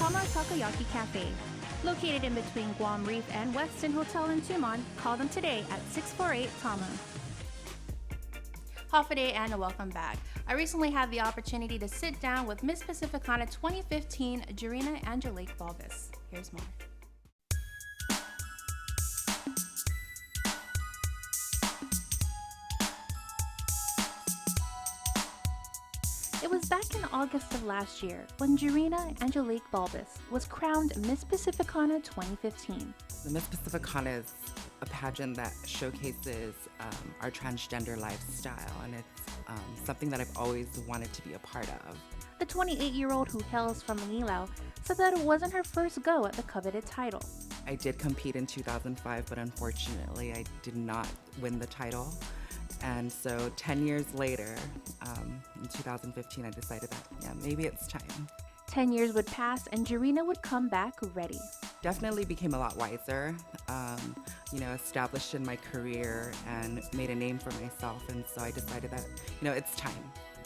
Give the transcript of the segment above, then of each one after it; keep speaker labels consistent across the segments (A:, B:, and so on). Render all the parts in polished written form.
A: Tama Takoyaki Cafe. Located in between Guam Reef and Westin Hotel in Tumon, call them today at 648 Tama. Hafa and welcome back. I recently had the opportunity to sit down with Miss Pacificana 2015, Jaryna Anjelique Balbas. Here's more. It was back in August of last year when Jaryna Anjelique Balbas was crowned Miss Pacificana 2015.
B: The Miss Pacificana is a pageant that showcases our transgender lifestyle, and it's something that I've always wanted to be a part of.
A: The 28-year-old who hails from Mangilao said that it wasn't her first go at the coveted title.
B: I did compete in 2005, but unfortunately I did not win the title. And so 10 years later, in 2015, I decided that, maybe it's time.
A: 10 years would pass and Jaryna would come back ready.
B: Definitely became a lot wiser, established in my career and made a name for myself. And so I decided that, it's time.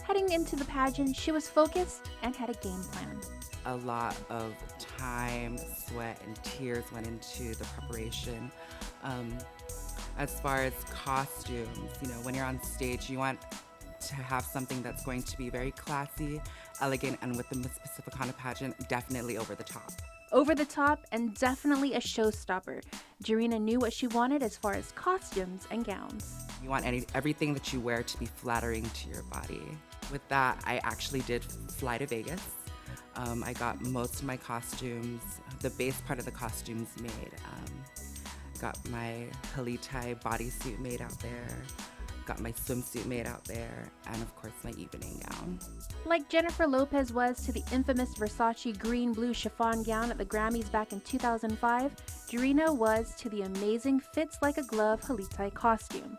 A: Heading into the pageant, she was focused and had a game plan.
B: A lot of time, sweat, and tears went into the preparation. As far as costumes, when you're on stage, you want to have something that's going to be very classy, elegant, and with the Miss Pacificana pageant, definitely over the top.
A: Over the top and definitely a showstopper. Jaryna knew what she wanted as far as costumes and gowns.
B: You want everything that you wear to be flattering to your body. With that, I actually did fly to Vegas. I got most of my costumes, the base part of the costumes made. Got my halitai bodysuit made out there, got my swimsuit made out there, and of course my evening gown.
A: Like Jennifer Lopez was to the infamous Versace green-blue chiffon gown at the Grammys back in 2005, Jaryna was to the amazing fits-like-a-glove halitai costume.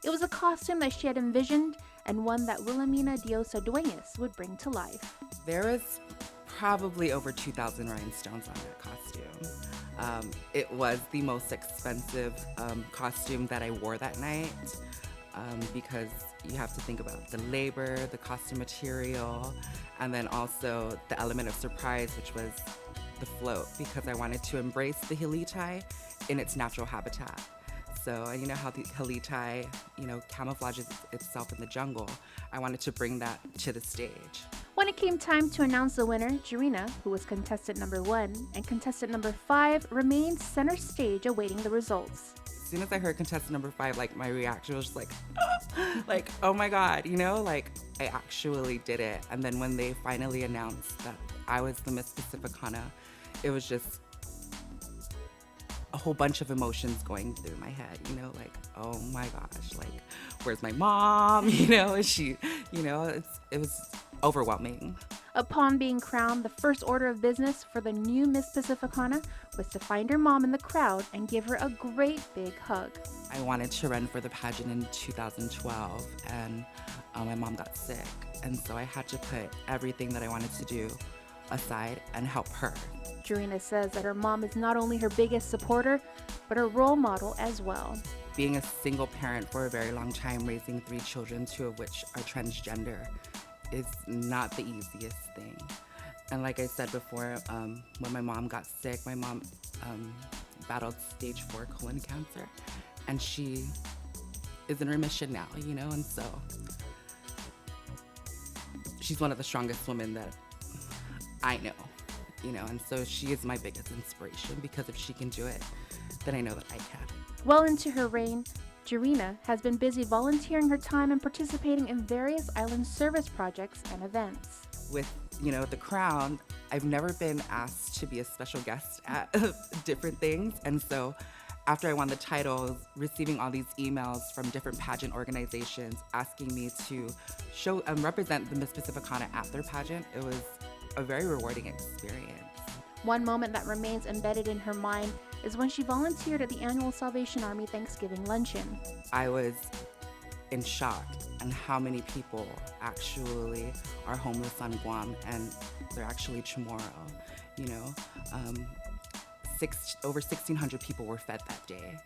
A: It was a costume that she had envisioned and one that Wilhelmina Diosa Dueñas would bring to life.
B: There was probably over 2,000 rhinestones on that costume. It was the most expensive costume that I wore that night because you have to think about the labor, the costume material, and then also the element of surprise, which was the float, because I wanted to embrace the halitai in its natural habitat. So you know how the halitai, camouflages itself in the jungle. I wanted to bring that to the stage.
A: When it came time to announce the winner, Jaryna, who was contestant number 1, and contestant number 5 remained center stage awaiting the results.
B: As soon as I heard contestant number 5, my reaction was just like, oh my God, I actually did it. And then when they finally announced that I was the Miss Pacificana, it was just a whole bunch of emotions going through my head, oh my gosh, where's my mom? Is she, it was overwhelming.
A: Upon being crowned, the first order of business for the new Miss Pacificana was to find her mom in the crowd and give her a great big hug.
B: I wanted to run for the pageant in 2012, and my mom got sick, and so I had to put everything that I wanted to do aside and help her.
A: Jaryna says that her mom is not only her biggest supporter, but a role model as well.
B: Being a single parent for a very long time, raising 3 children, 2 of which are transgender, is not the easiest thing. And like I said before, when my mom got sick, my mom battled stage 4 colon cancer, and she is in remission now, and so she's one of the strongest women that I know, and so she is my biggest inspiration, because if she can do it, then I know that I can.
A: Well into her reign, Jaryna has been busy volunteering her time and participating in various island service projects and events.
B: With, the crown, I've never been asked to be a special guest at different things, and so after I won the title, receiving all these emails from different pageant organizations asking me to show and represent the Miss Pacificana at their pageant, it was a very rewarding experience.
A: One moment that remains embedded in her mind is when she volunteered at the annual Salvation Army Thanksgiving luncheon.
B: I was in shock on how many people actually are homeless on Guam, and they're actually Chamorro. Over 1,600 people were fed that day.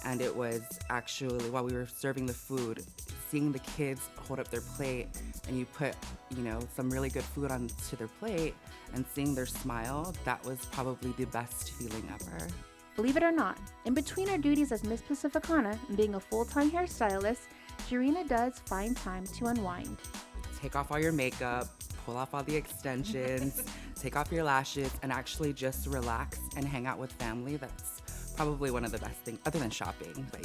B: And it was actually, while we were serving the food, seeing the kids hold up their plate and you put, some really good food onto their plate and seeing their smile, that was probably the best feeling ever.
A: Believe it or not, in between her duties as Miss Pacificana and being a full-time hairstylist, Jaryna does find time to unwind.
B: Take off all your makeup, pull off all the extensions, take off your lashes, and actually just relax and hang out with family. That's probably one of the best things, other than shopping, but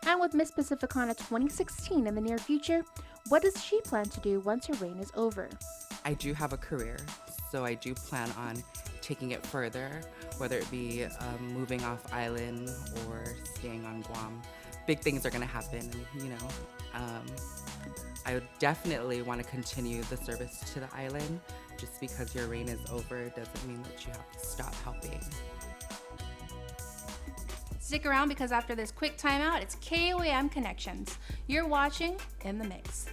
A: And with Miss Pacificana 2016 in the near future, what does she plan to do once her reign is over?
B: I do have a career, so I do plan on taking it further, whether it be moving off island or staying on Guam. Big things are going to happen, I would definitely want to continue the service to the island. Just because your reign is over doesn't mean that you have to stop helping.
A: Stick around because after this quick timeout, it's KOAM Connections. You're watching In the Mix.